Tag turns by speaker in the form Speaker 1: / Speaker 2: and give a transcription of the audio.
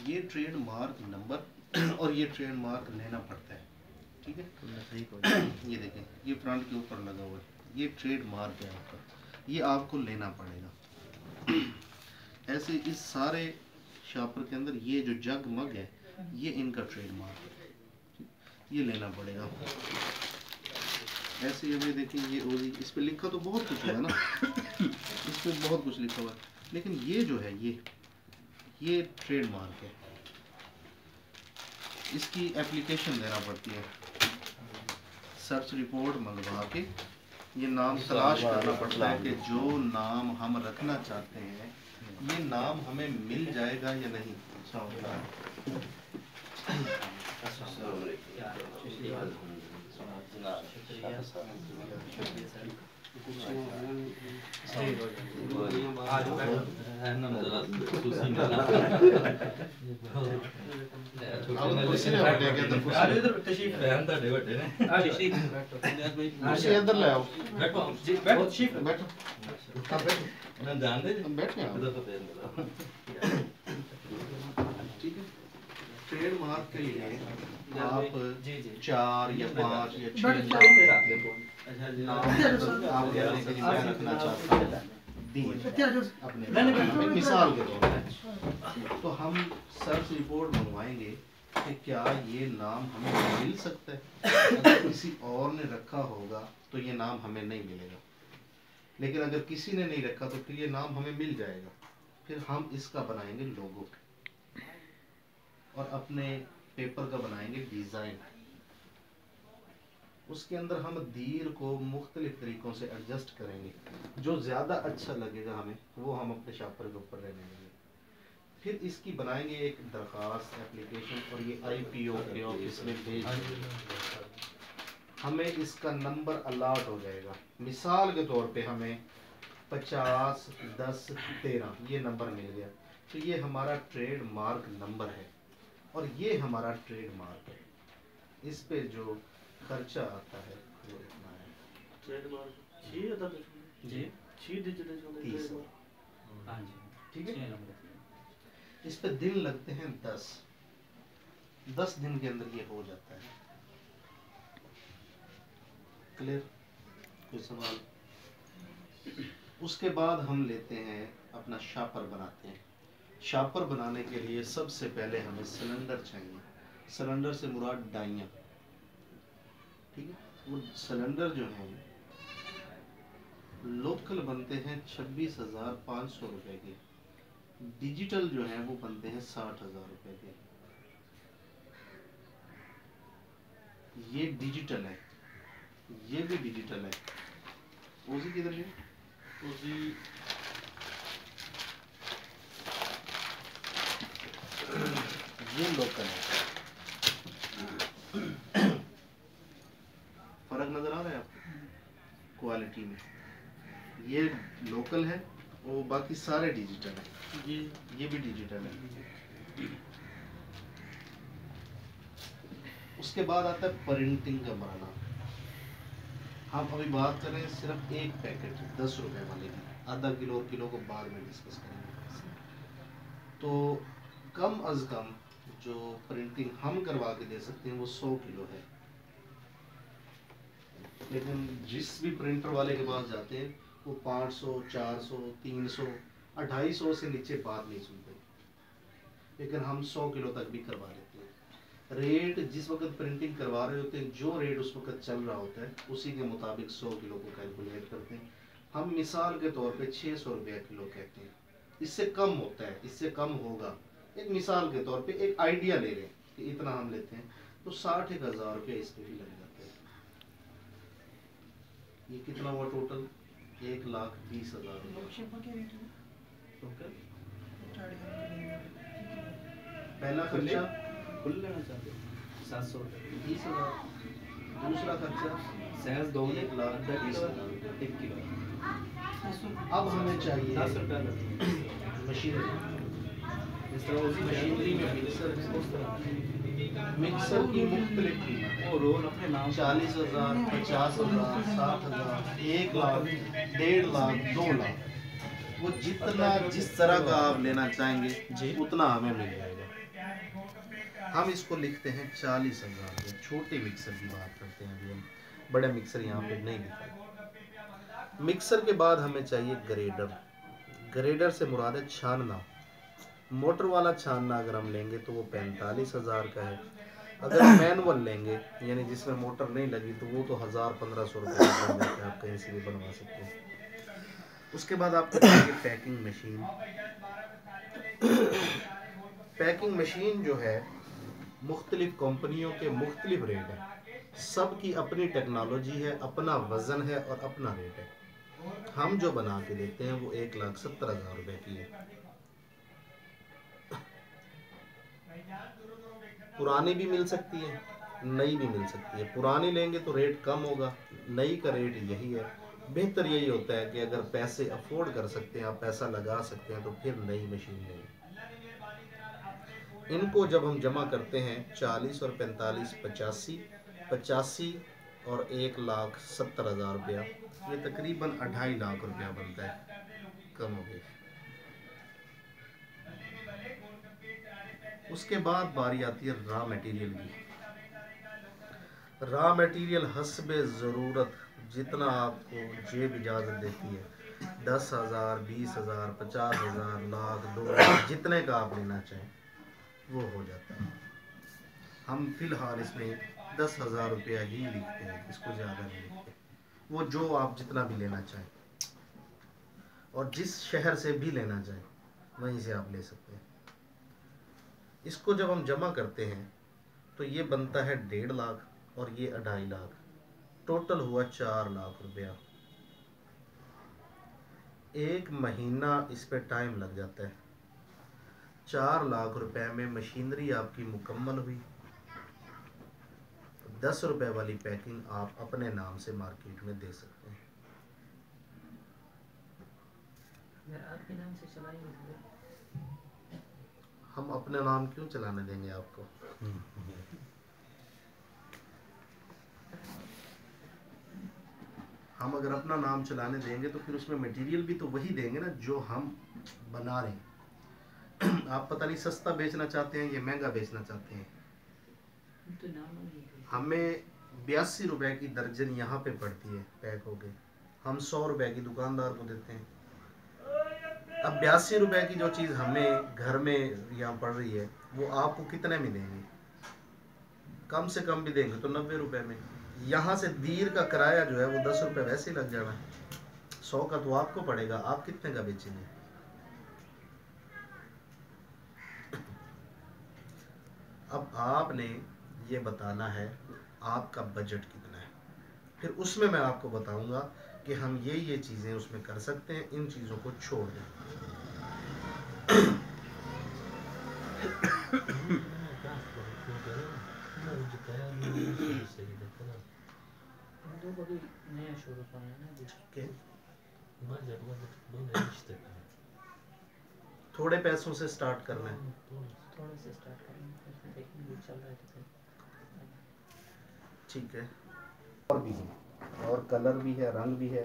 Speaker 1: ये trademark number और ये ट्रेडमार्क लेना पड़ता है, ठीक है। ये देखें, ये फ्रंट के ऊपर लगा हुआ है, ये ट्रेडमार्क है आपका, ये आपको लेना पड़ेगा। ऐसे इस सारे शापर के अंदर ये जो जग मग है, ये इनका ट्रेडमार्क है, ये लेना पड़ेगा। ऐसे ये देखिए, ये ओजी, इस पे लिखा तो बहुत कुछ है ना, इस पे बहुत कुछ लिखा हुआ है, लेकिन ये जो है ये ट्रेडमार्क है, इसकी एप्लीकेशन देना पड़ती है, सर्च रिपोर्ट मंगवा के ये नाम तलाश करना पड़ता है कि जो नाम हम रखना चाहते हैं ये नाम हमें मिल जाएगा या नहीं। ट्रेडमार्क के लिए आप 4 या 5 या 6 नाम रखना चाहते हैं अपने मिसाल के तौर पर, तो हम सर्च रिपोर्ट मंगवाएंगे कि क्या ये नाम हमें मिल सकता है। अगर किसी और ने रखा होगा तो ये नाम हमें नहीं मिलेगा, लेकिन अगर किसी ने नहीं रखा तो फिर ये नाम हमें मिल जाएगा। फिर हम इसका बनाएंगे लोगो और अपने पेपर का बनाएंगे डिज़ाइन। उसके अंदर हम दीर को मुख्तलिफ तरीक़ों से एडजस्ट करेंगे, जो ज़्यादा अच्छा लगेगा हमें वो हम अपने शापर के ऊपर रहने देंगे। फिर इसकी बनाएंगे एक दरख्वास्त एप्लीकेशन और ये IPO के ऑफिस में भेज देंगे। हमें इसका नंबर अलाट हो जाएगा। मिसाल के तौर पे हमें 50, 10, 13 ये नंबर मिल गया, तो ये हमारा ट्रेडमार्क नंबर है और ये हमारा ट्रेडमार्क है। इस पे जो खर्चा आता है वो इतना है। ट्रेडमार्क 30, ठीक है। इस पे दिन लगते हैं 10 दिन के अंदर ये हो जाता है। क्लियर? कोई सवाल? उसके बाद हम लेते हैं अपना शापर बनाते हैं। शापर बनाने के लिए सबसे पहले हमें सिलेंडर चाहिए। सिलेंडर से मुराद डाइयाँ, ठीक है। वो सिलेंडर जो हैं लोकल बनते हैं 26,500 रुपए के, डिजिटल जो हैं वो बनते हैं 60,000 रुपए के। ये डिजिटल है, ये भी डिजिटल है। ओजी किधर है? ओजी ये लोकल है। फर्क नजर आ रहा है आपको क्वालिटी में? ये लोकल है और बाकी सारे डिजिटल है। ये भी डिजिटल है। उसके बाद आता है प्रिंटिंग का मरना। हम अभी बात करें सिर्फ एक पैकेट 10 रुपए वाले की, आधा किलो और किलो को बाद में डिस्कस करेंगे। तो कम अज कम जो प्रिंटिंग हम करवा के दे सकते हैं वो 100 किलो है, लेकिन जिस भी प्रिंटर वाले के पास जाते हैं वो 500, 400, 300, 250 से नीचे बात नहीं सुनते, लेकिन हम 100 किलो तक भी करवा लेते हैं। रेट जिस वक्त प्रिंटिंग करवा रहे होते हैं, जो रेट उस वक्त चल रहा होता है उसी के मुताबिक 100 किलो को कैलकुलेट करते हैं। हम मिसाल के तौर पे 600 रुपया किलो कहते हैं। इससे कम होता है, इससे कम होगा। एक मिसाल के तौर पे एक आइडिया ले लें कि इतना हम लेते हैं, तो 60,000 रुपया इस पे भी लग जाता है। ये कितना हुआ टोटल? 1,20,000। पहला खर्चा
Speaker 2: खुल लेना चाहते 700
Speaker 1: 20,000। दूसरा खर्चा
Speaker 2: सहज
Speaker 1: 1,20,000
Speaker 2: 1 किलो।
Speaker 1: अब हमें चाहिए
Speaker 2: 10 रुपया
Speaker 1: मशीनरी।
Speaker 2: इस तरह उसी
Speaker 1: मशीनरी में मिक्सर की मुख्तलिफ कीमत है।
Speaker 2: वो रोल अपने नाम
Speaker 1: 40,000, 50,000, 60,000, 1 लाख, 1.5 लाख, 2 लाख, वो जितना जिस तरह का आप लेना चाहेंगे उतना हमें मिल जाएगा। हम इसको लिखते हैं 40,000। छोटे मिक्सर की बात करते हैं अभी हम, बड़े मिक्सर यहाँ पे नहीं दिखाए। मिक्सर के बाद हमें चाहिए ग्रेडर। ग्रेडर से मुराद है छानना। मोटर वाला छानना अगर हम लेंगे तो वो 45,000 का है। अगर मैनुअल लेंगे यानी जिसमें मोटर नहीं लगी तो वो तो 1,000-1,500 रुपये का बन जाता है, आप कहीं से भी बनवा सकते हैं। उसके बाद आपको चाहिए पैकिंग मशीन। पैकिंग मशीन जो है मुख्तलिफ कंपनियों के मुख्तलिफ रेट है, सबकी अपनी टेक्नोलॉजी है, अपना वज़न है और अपना रेट है। हम जो बना के देते हैं वो 1,70,000 रुपये की है। पुरानी भी मिल सकती है, नई भी मिल सकती है। पुरानी लेंगे तो रेट कम होगा, नई का रेट यही है। बेहतर यही होता है कि अगर पैसे अफोर्ड कर सकते हैं, आप पैसा लगा सकते हैं तो फिर नई मशीन लें। इनको जब हम जमा करते हैं 40 और 45 85 और 1,70,000 रुपया, ये तकरीबन 2.5 लाख रुपया बनता है, कम हो गई। उसके बाद बारी आती है रॉ मटेरियल की। रॉ मटेरियल हस्बे ज़रूरत जितना आपको जेब इजाज़त देती है, 10,000 20,000 50,000 लाख 2 लाख जितने का आप लेना चाहें वो हो जाता है। हम फिलहाल इसमें 10,000 रुपया ही लिखते हैं, इसको ज़्यादा नहीं लिखते। वो जो आप जितना भी लेना चाहें और जिस शहर से भी लेना चाहें वहीं से आप ले सकते हैं। इसको जब हम जमा करते हैं तो ये बनता है 1.5 लाख और ये 2.5 लाख, टोटल हुआ 4 लाख रुपया। 1 महीना इस पे टाइम लग जाता है। 4 लाख रुपए में मशीनरी आपकी मुकम्मल हुई। 10 रुपए वाली पैकिंग आप अपने नाम से मार्केट में दे सकते हैं।
Speaker 3: आपके नाम से चलाएंगे तो
Speaker 1: हम अपने नाम क्यों चलाने देंगे आपको? हम अगर अपना नाम चलाने देंगे तो फिर उसमें मटेरियल भी तो वही देंगे ना जो हम बना रहे हैं। आप पता नहीं सस्ता बेचना चाहते हैं या महंगा बेचना चाहते हैं।
Speaker 3: तो नाम नहीं है।
Speaker 1: हमें 82 रुपए की दर्जन यहाँ पे पड़ती है पैक हो गए, हम 100 रुपए की दुकानदार को देते हैं। अब 82 रुपए की जो चीज़ हमें घर में यहाँ पड़ रही है वो आपको कितने में देंगे? कम से कम भी देंगे तो 90 रुपए में। यहाँ से दीर का किराया जो है वो 10 रुपए वैसे ही लग जाना है, 100 का तो आपको पड़ेगा, आप कितने का बेचेंगे? अब आपने ये बताना है आपका बजट कितना है, फिर उसमें मैं आपको बताऊंगा कि हम ये चीज़ें उसमें कर सकते हैं, इन चीज़ों को छोड़ दें।
Speaker 3: तो कभी नया शुरू करना है ना
Speaker 1: के थोड़े पैसों से स्टार्ट करना है।
Speaker 3: थोड़े से स्टार्ट करेंगे, फिर देखेंगे चल रहा है तो फिर
Speaker 1: ठीक है। और भी है, और कलर भी है, रंग भी है।